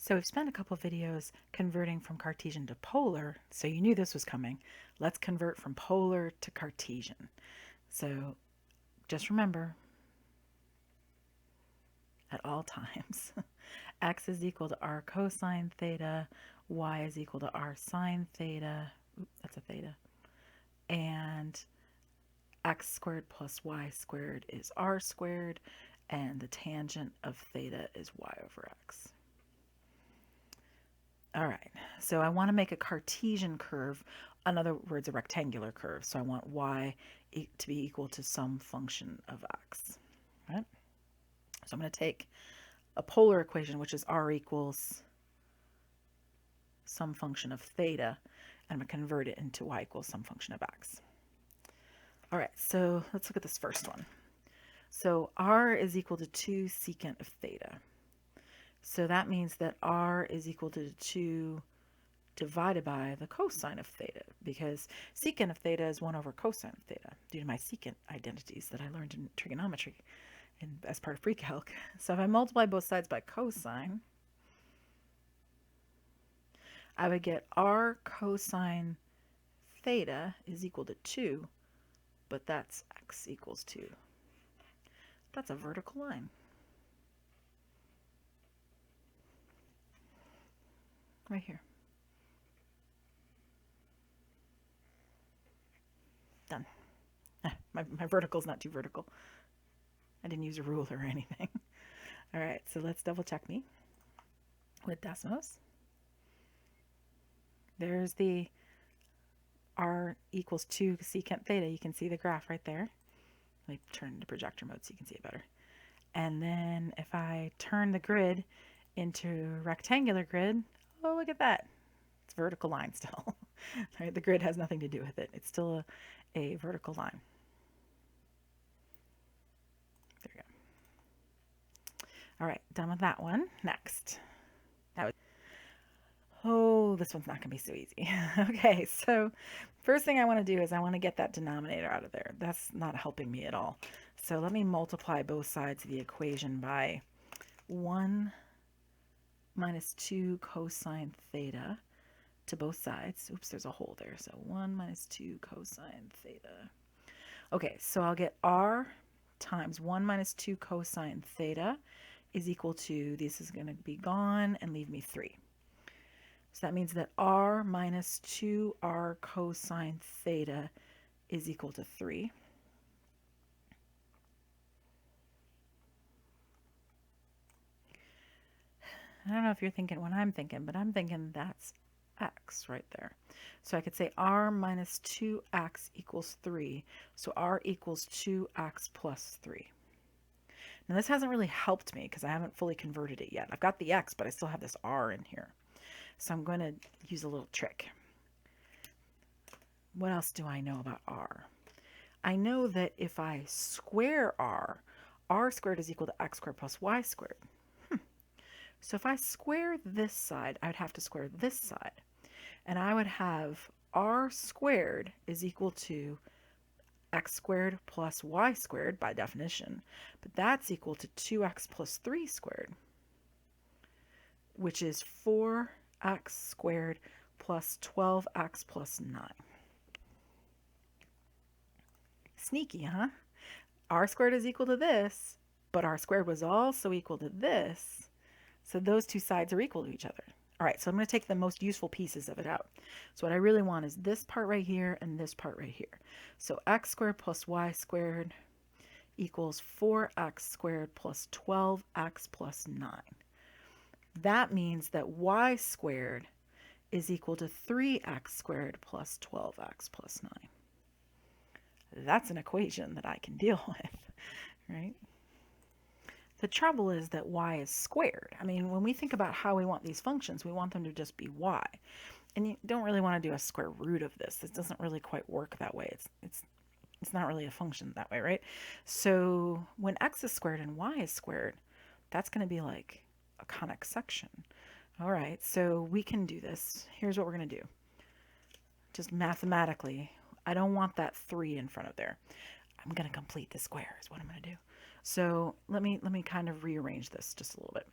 So we've spent a couple of videos converting from Cartesian to polar, so you knew this was coming. Let's convert from polar to Cartesian. So just remember, at all times, x is equal to r cosine theta, y is equal to r sine theta, oops, that's a theta, and x squared plus y squared is r squared, and the tangent of theta is y over x. All right, so I want to make a Cartesian curve, in other words, a rectangular curve. So I want y to be equal to some function of x, right? So I'm going to take a polar equation, which is r equals some function of theta, and I'm going to convert it into y equals some function of x. All right, so let's look at this first one. So r is equal to 2 secant of theta. So that means that r is equal to 2 divided by the cosine of theta, because secant of theta is 1 over cosine of theta due to my secant identities that I learned in trigonometry and as part of pre-calc. So if I multiply both sides by cosine, I would get r cosine theta is equal to 2, but that's x equals 2. That's a vertical line. Right here. Done. My vertical is not too vertical. I didn't use a ruler or anything. All right, so let's double check me with Desmos. There's the r equals 2 secant theta. You can see the graph right there. Let me turn into projector mode so you can see it better. And then if I turn the grid into rectangular grid, oh, look at that. It's vertical line still. Right? The grid has nothing to do with it. It's still a vertical line. There we go. All right, done with that one. Next. Oh, this one's not going to be so easy. Okay, so first thing I want to do is I want to get that denominator out of there. That's not helping me at all. So let me multiply both sides of the equation by 1 minus 2 cosine theta to both sides. Oops, there's a hole there. So 1 minus 2 cosine theta. Okay, so I'll get r times 1 minus 2 cosine theta is equal to, this is going to be gone and leave me 3. So that means that r minus 2r cosine theta is equal to 3. I don't know if you're thinking what I'm thinking, but I'm thinking that's x right there. So I could say r minus 2x equals 3. So r equals 2x plus 3. Now this hasn't really helped me because I haven't fully converted it yet. I've got the x, but I still have this r in here. So I'm going to use a little trick. What else do I know about r? I know that if I square r squared is equal to x squared plus y squared. So if I square this side, I would have to square this side. And I would have r squared is equal to x squared plus y squared by definition. But that's equal to 2x plus 3 squared, which is 4x squared plus 12x plus 9. Sneaky, huh? R squared is equal to this, but R squared was also equal to this. So those two sides are equal to each other. All right, so I'm going to take the most useful pieces of it out. So what I really want is this part right here and this part right here. So x squared plus y squared equals 4x squared plus 12x plus 9. That means that y squared is equal to 3x squared plus 12x plus 9. That's an equation that I can deal with, right? The trouble is that y is squared. I mean, when we think about how we want these functions, we want them to just be y. And you don't really want to do a square root of this. This doesn't really quite work that way. It's not really a function that way, right? So when x is squared and y is squared, that's going to be like a conic section. All right, so we can do this. Here's what we're going to do. Just mathematically, I don't want that 3 in front of there. I'm going to complete the square is what I'm going to do. So let me kind of rearrange this just a little bit.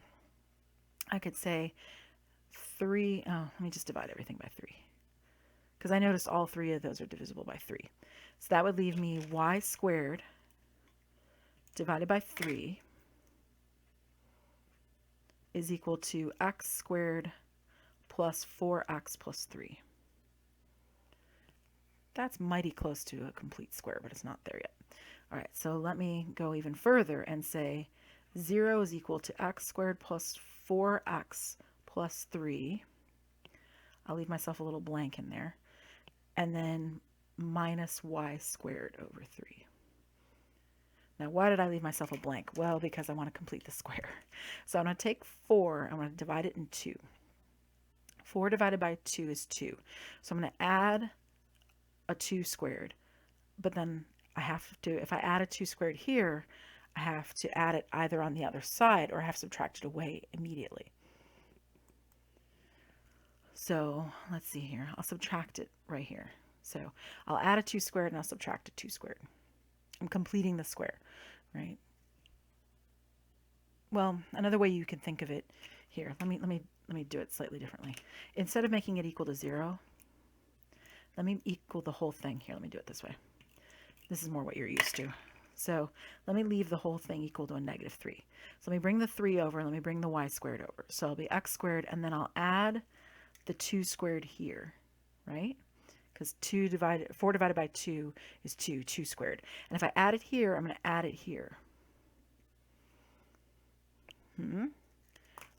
I could say 3, oh, let me just divide everything by 3. Because I noticed all 3 of those are divisible by 3. So that would leave me y squared divided by 3 is equal to x squared plus 4x plus 3. That's mighty close to a complete square, but it's not there yet. All right, so let me go even further and say 0 is equal to x squared plus 4x plus 3. I'll leave myself a little blank in there. And then minus y squared over 3. Now, why did I leave myself a blank? Well, because I want to complete the square. So I'm going to take 4, I'm going to divide it in 2. 4 divided by 2 is 2. So I'm going to add a 2 squared. But then I have to, if I add a 2 squared here, I have to add it either on the other side or I have to subtract it away immediately. So let's see here. I'll subtract it right here. So I'll add a 2 squared and I'll subtract a 2 squared. I'm completing the square, right? Well, another way you can think of it here. Let me do it slightly differently. Instead of making it equal to 0, let me equal the whole thing here. Let me do it this way. This is more what you're used to. So let me leave the whole thing equal to a negative 3. So let me bring the 3 over and let me bring the y squared over. So it'll be x squared and then I'll add the 2 squared here, right? Because 4 divided by 2 is 2 squared. And if I add it here, I'm going to add it here.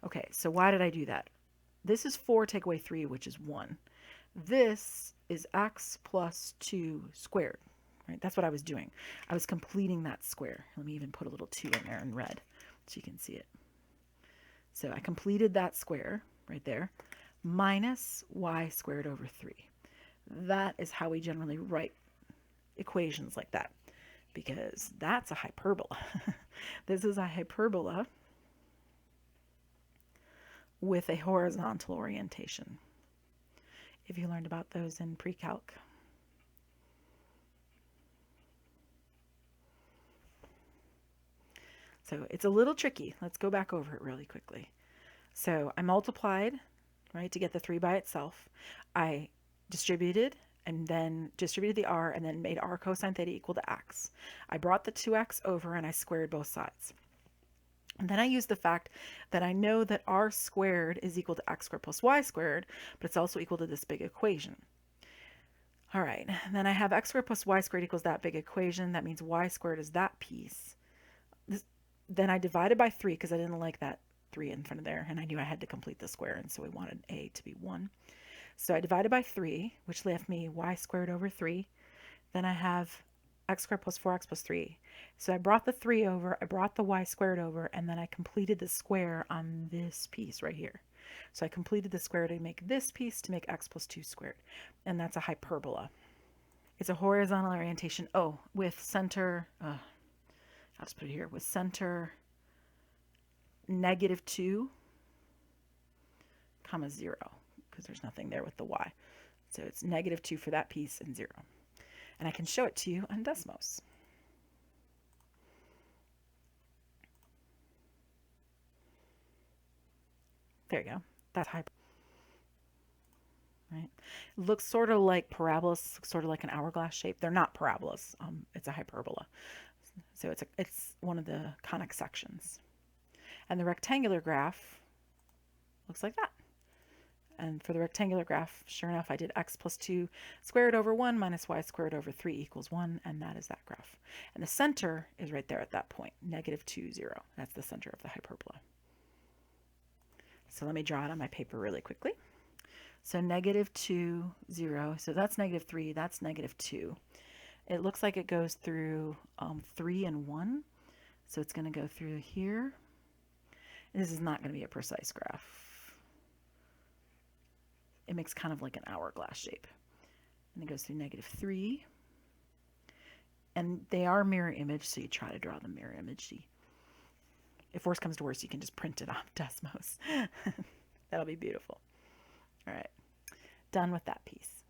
Okay, so why did I do that? This is 4 take away 3, which is 1. This is x plus 2 squared, right? That's what I was doing. I was completing that square. Let me even put a little 2 in there in red so you can see it. So I completed that square right there, minus y squared over 3. That is how we generally write equations like that, because that's a hyperbola. This is a hyperbola with a horizontal orientation. If you learned about those in pre-calc. So it's a little tricky. Let's go back over it really quickly. So I multiplied, right, to get the 3 by itself. I distributed and then distributed the r and then made r cosine theta equal to x. I brought the 2x over and I squared both sides. And then I used the fact that I know that r squared is equal to x squared plus y squared, but it's also equal to this big equation. All right, then I have x squared plus y squared equals that big equation. That means y squared is that piece. Then I divided by 3 because I didn't like that 3 in front of there, and I knew I had to complete the square, and so we wanted a to be 1. So I divided by 3, which left me y squared over 3. Then I have x squared plus 4x plus 3. So I brought the 3 over, I brought the y squared over, and then I completed the square on this piece right here. So I completed the square to make this piece to make x plus 2 squared, and that's a hyperbola. It's a horizontal orientation, with center, I'll just put it here, with center -2, comma 0. Because there's nothing there with the y. So it's -2 for that piece and 0. And I can show it to you on Desmos. There you go. That's hyperbola. Right? It looks sort of like parabolas, sort of like an hourglass shape. They're not parabolas. It's a hyperbola. So it's one of the conic sections. And the rectangular graph looks like that. And for the rectangular graph, sure enough, I did x plus 2 squared over 1 minus y squared over 3 equals 1, and that is that graph. And the center is right there at that point, -2, 0. That's the center of the hyperbola. So let me draw it on my paper really quickly. So -2, 0, so that's -3, that's -2. It looks like it goes through 3 and 1, so it's going to go through here. This is not going to be a precise graph. It makes kind of like an hourglass shape. And it goes through -3. And they are mirror image, so you try to draw the mirror image. If worse comes to worse, you can just print it off Desmos. That'll be beautiful. All right, done with that piece.